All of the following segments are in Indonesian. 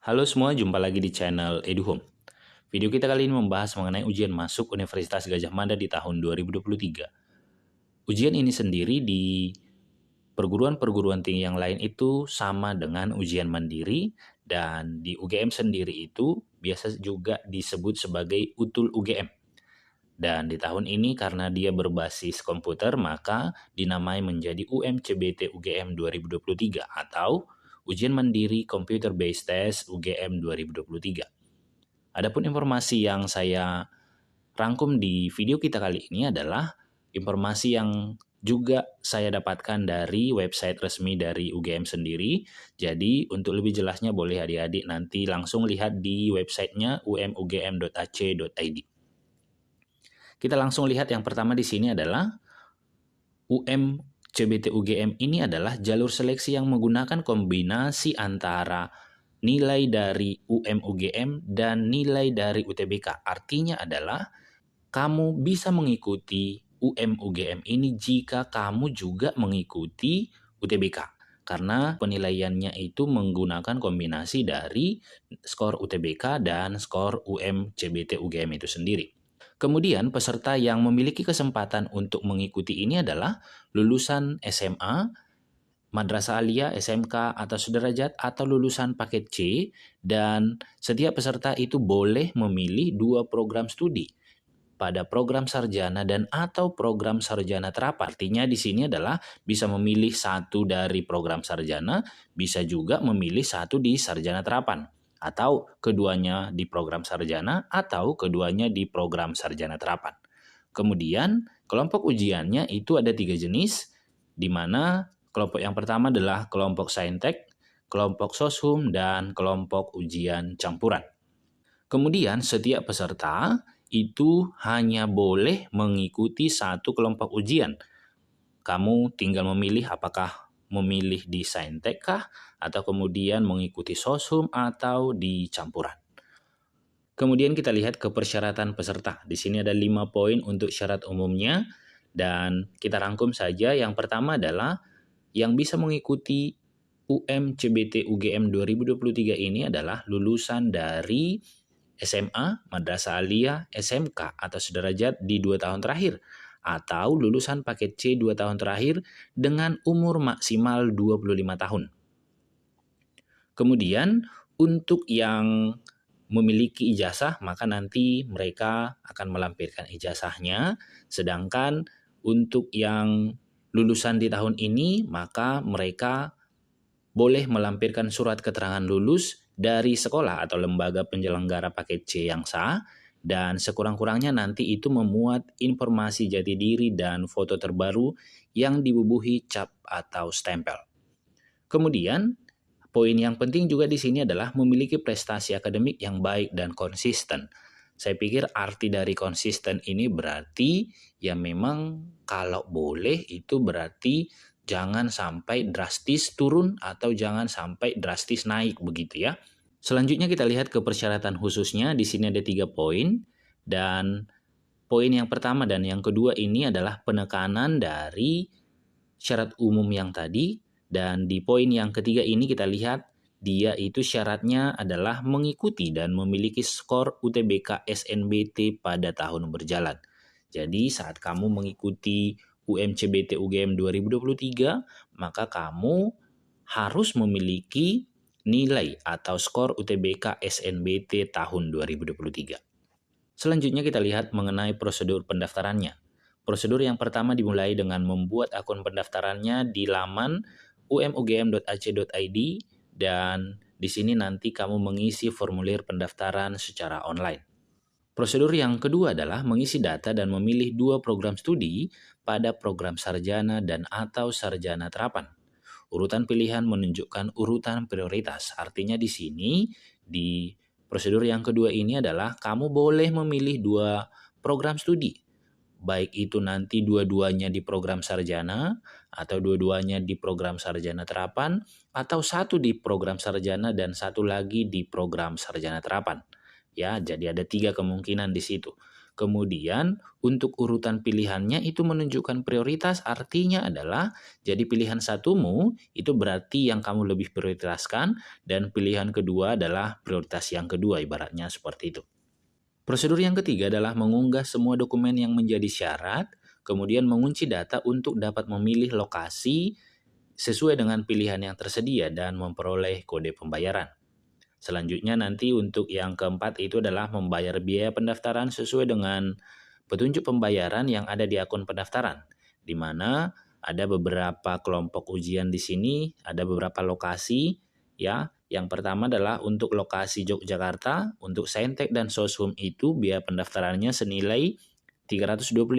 Halo semua, jumpa lagi di channel EduHome. Video kita kali ini membahas mengenai ujian masuk Universitas Gadjah Mada di tahun 2023. Ujian ini sendiri di perguruan-perguruan tinggi yang lain itu sama dengan ujian mandiri, dan di UGM sendiri itu biasa juga disebut sebagai UTUL UGM. Dan di tahun ini karena dia berbasis komputer, maka dinamai menjadi UMCBT UGM 2023 atau Ujian Mandiri Computer Based Test UGM 2023. Adapun informasi yang saya rangkum di video kita kali ini adalah informasi yang juga saya dapatkan dari website resmi dari UGM sendiri. Jadi untuk lebih jelasnya boleh adik-adik nanti langsung lihat di websitenya umugm.ac.id. Kita langsung lihat yang pertama di sini adalah UMCBT UGM ini adalah jalur seleksi yang menggunakan kombinasi antara nilai dari UM-UGM dan nilai dari UTBK. Artinya adalah kamu bisa mengikuti UM-UGM ini jika kamu juga mengikuti UTBK. Karena penilaiannya itu menggunakan kombinasi dari skor UTBK dan skor UM-CBT UGM itu sendiri. Kemudian peserta yang memiliki kesempatan untuk mengikuti ini adalah lulusan SMA, Madrasah Aliyah, SMK atau sederajat atau lulusan paket C, dan setiap peserta itu boleh memilih 2 program studi pada program sarjana dan atau program sarjana terapan. Artinya di sini adalah bisa memilih satu dari program sarjana, bisa juga memilih satu di sarjana terapan, atau keduanya di program sarjana atau keduanya di program sarjana terapan. Kemudian kelompok ujiannya itu ada 3 jenis, di mana kelompok yang pertama adalah kelompok saintek, kelompok soshum, dan kelompok ujian campuran. Kemudian setiap peserta itu hanya boleh mengikuti satu kelompok ujian. Kamu tinggal memilih apakah memilih di saintek kah, atau kemudian mengikuti soshum atau di campuran. Kemudian kita lihat ke persyaratan peserta. Di sini ada 5 poin untuk syarat umumnya, dan kita rangkum saja. Yang pertama adalah yang bisa mengikuti UMCBT UGM 2023 ini adalah lulusan dari SMA, Madrasah Aliyah, SMK atau sederajat di 2 tahun terakhir, atau lulusan paket C 2 tahun terakhir dengan umur maksimal 25 tahun. Kemudian untuk yang memiliki ijazah, maka nanti mereka akan melampirkan ijazahnya, sedangkan untuk yang lulusan di tahun ini, maka mereka boleh melampirkan surat keterangan lulus dari sekolah atau lembaga penyelenggara paket C yang sah, dan sekurang-kurangnya nanti itu memuat informasi jati diri dan foto terbaru yang dibubuhi cap atau stempel. Kemudian, poin yang penting juga di sini adalah memiliki prestasi akademik yang baik dan konsisten. Saya pikir arti dari konsisten ini berarti ya memang kalau boleh itu berarti jangan sampai drastis turun atau jangan sampai drastis naik begitu ya. Selanjutnya kita lihat ke persyaratan khususnya. Di sini ada 3 poin, dan poin yang pertama dan yang kedua ini adalah penekanan dari syarat umum yang tadi, dan di poin yang ketiga ini kita lihat dia itu syaratnya adalah mengikuti dan memiliki skor UTBK SNBT pada tahun berjalan. Jadi saat kamu mengikuti UMCBT UGM 2023, maka kamu harus memiliki nilai atau skor UTBK SNBT tahun 2023. Selanjutnya kita lihat mengenai prosedur pendaftarannya. Prosedur yang pertama dimulai dengan membuat akun pendaftarannya di laman umugm.ac.id, dan di sini nanti kamu mengisi formulir pendaftaran secara online. Prosedur yang kedua adalah mengisi data dan memilih 2 program studi pada program sarjana dan atau sarjana terapan. Urutan pilihan menunjukkan urutan prioritas. Artinya di sini di prosedur yang kedua ini adalah kamu boleh memilih 2 program studi. Baik itu nanti dua-duanya di program sarjana atau dua-duanya di program sarjana terapan, atau satu di program sarjana dan satu lagi di program sarjana terapan. Ya, jadi ada 3 kemungkinan di situ. Kemudian untuk urutan pilihannya itu menunjukkan prioritas, artinya adalah jadi pilihan satumu itu berarti yang kamu lebih prioritaskan dan pilihan kedua adalah prioritas yang kedua, ibaratnya seperti itu. Prosedur yang ketiga adalah mengunggah semua dokumen yang menjadi syarat, kemudian mengunci data untuk dapat memilih lokasi sesuai dengan pilihan yang tersedia dan memperoleh kode pembayaran. Selanjutnya nanti untuk yang keempat itu adalah membayar biaya pendaftaran sesuai dengan petunjuk pembayaran yang ada di akun pendaftaran, di mana ada beberapa kelompok ujian di sini, ada beberapa lokasi ya. Yang pertama adalah untuk lokasi Yogyakarta, untuk Saintek dan Soshum itu biaya pendaftarannya senilai 325.000,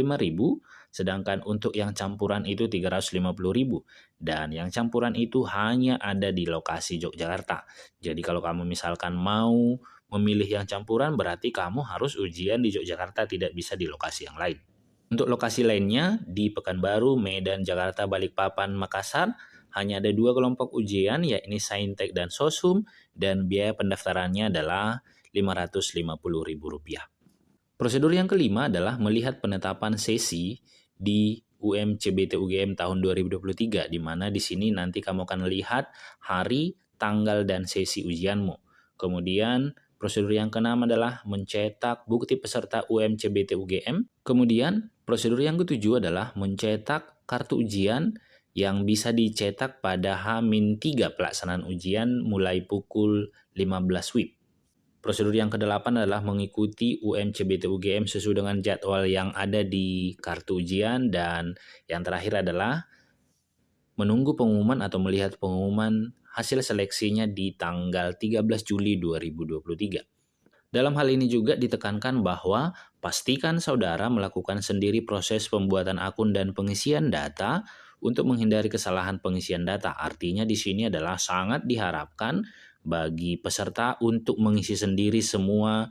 sedangkan untuk yang campuran itu 350.000. Dan yang campuran itu hanya ada di lokasi Yogyakarta. Jadi kalau kamu misalkan mau memilih yang campuran berarti kamu harus ujian di Yogyakarta, tidak bisa di lokasi yang lain. Untuk lokasi lainnya di Pekanbaru, Medan, Jakarta, Balikpapan, Makassar hanya ada 2 kelompok ujian, yakni Saintek dan Soshum, dan biaya pendaftarannya adalah Rp550.000. Prosedur yang kelima adalah melihat penetapan sesi di UMCBT UGM tahun 2023, di mana di sini nanti kamu akan lihat hari, tanggal, dan sesi ujianmu. Kemudian prosedur yang keenam adalah mencetak bukti peserta UMCBT UGM. Kemudian prosedur yang ketujuh adalah mencetak kartu ujian yang bisa dicetak pada H-3 pelaksanaan ujian mulai pukul 15 WIB. Prosedur yang kedelapan adalah mengikuti UMCBT UGM sesuai dengan jadwal yang ada di kartu ujian, dan yang terakhir adalah menunggu pengumuman atau melihat pengumuman hasil seleksinya di tanggal 13 Juli 2023. Dalam hal ini juga ditekankan bahwa pastikan saudara melakukan sendiri proses pembuatan akun dan pengisian data untuk menghindari kesalahan pengisian data. Artinya di sini adalah sangat diharapkan bagi peserta untuk mengisi sendiri semua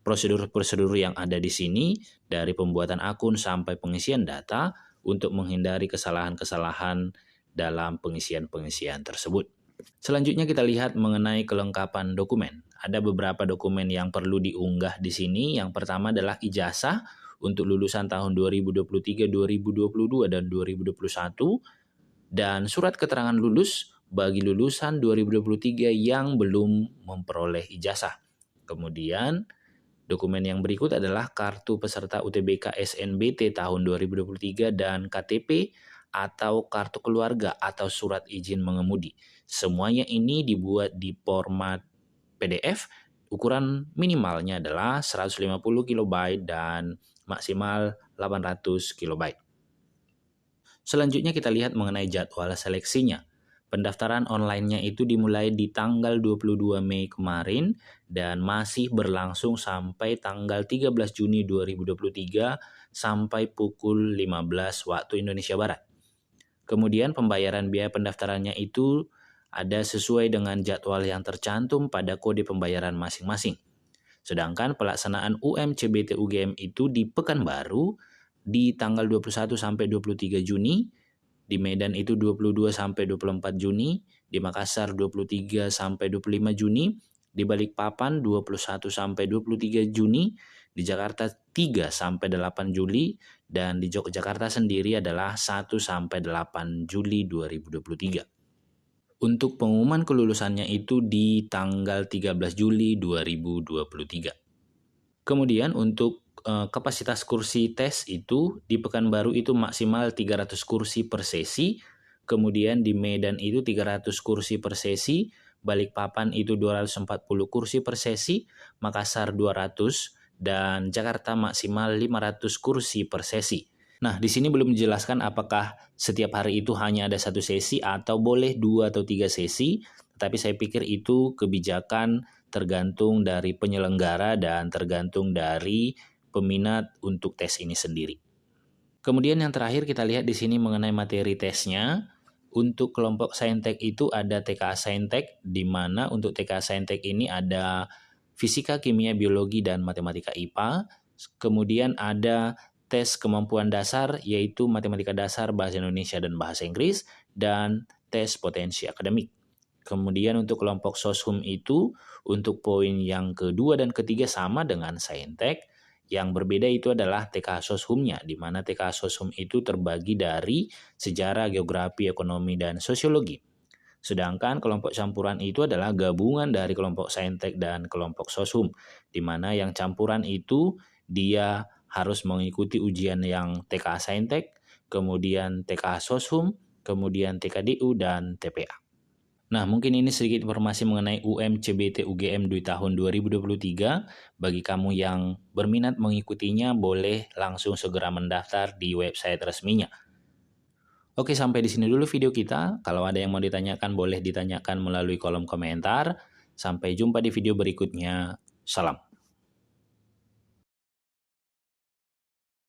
prosedur-prosedur yang ada di sini, dari pembuatan akun sampai pengisian data, untuk menghindari kesalahan-kesalahan dalam pengisian-pengisian tersebut. Selanjutnya kita lihat mengenai kelengkapan dokumen. Ada beberapa dokumen yang perlu diunggah di sini. Yang pertama adalah ijazah untuk lulusan tahun 2023, 2022, dan 2021, dan surat keterangan lulus bagi lulusan 2023 yang belum memperoleh ijazah. Kemudian dokumen yang berikut adalah kartu peserta UTBK SNBT tahun 2023 dan KTP atau kartu keluarga atau surat izin mengemudi. Semuanya ini dibuat di format PDF, ukuran minimalnya adalah 150 KB dan maksimal 800 KB. Selanjutnya kita lihat mengenai jadwal seleksinya. Pendaftaran online-nya itu dimulai di tanggal 22 Mei kemarin dan masih berlangsung sampai tanggal 13 Juni 2023 sampai pukul 15 waktu Indonesia Barat. Kemudian pembayaran biaya pendaftarannya itu ada sesuai dengan jadwal yang tercantum pada kode pembayaran masing-masing. Sedangkan pelaksanaan UMCBT UGM itu di Pekanbaru di tanggal 21 sampai 23 Juni, di Medan itu 22 sampai 24 Juni, di Makassar 23 sampai 25 Juni, di Balikpapan 21 sampai 23 Juni, di Jakarta 3 sampai 8 Juli, dan di Yogyakarta sendiri adalah 1 sampai 8 Juli 2023. Untuk pengumuman kelulusannya itu di tanggal 13 Juli 2023. Kemudian untuk kapasitas kursi tes itu di Pekanbaru itu maksimal 300 kursi per sesi, kemudian di Medan itu 300 kursi per sesi, Balikpapan itu 240 kursi per sesi, Makassar 200, dan Jakarta maksimal 500 kursi per sesi. Nah, di sini belum dijelaskan apakah setiap hari itu hanya ada 1 sesi atau boleh 2 atau 3 sesi, tetapi saya pikir itu kebijakan tergantung dari penyelenggara dan tergantung dari peminat untuk tes ini sendiri. Kemudian yang terakhir kita lihat di sini mengenai materi tesnya. Untuk kelompok Saintek itu ada TKA Saintek, di mana untuk TKA Saintek ini ada fisika, kimia, biologi, dan matematika IPA. Kemudian ada tes kemampuan dasar, yaitu matematika dasar, bahasa Indonesia, dan bahasa Inggris, dan tes potensi akademik. Kemudian untuk kelompok Soshum itu, untuk poin yang kedua dan ketiga sama dengan Saintek, Yang berbeda itu adalah TK Soshum-nya, di mana TK Soshum itu terbagi dari sejarah, geografi, ekonomi, dan sosiologi. Sedangkan kelompok campuran itu adalah gabungan dari kelompok Saintek dan kelompok Soshum, di mana yang campuran itu dia harus mengikuti ujian yang TK Saintek, kemudian TK Soshum, kemudian TKDU, dan TPA. Nah, mungkin ini sedikit informasi mengenai UMCBT UGM di tahun 2023. Bagi kamu yang berminat mengikutinya, boleh langsung segera mendaftar di website resminya. Oke, sampai di sini dulu video kita. Kalau ada yang mau ditanyakan, boleh ditanyakan melalui kolom komentar. Sampai jumpa di video berikutnya. Salam.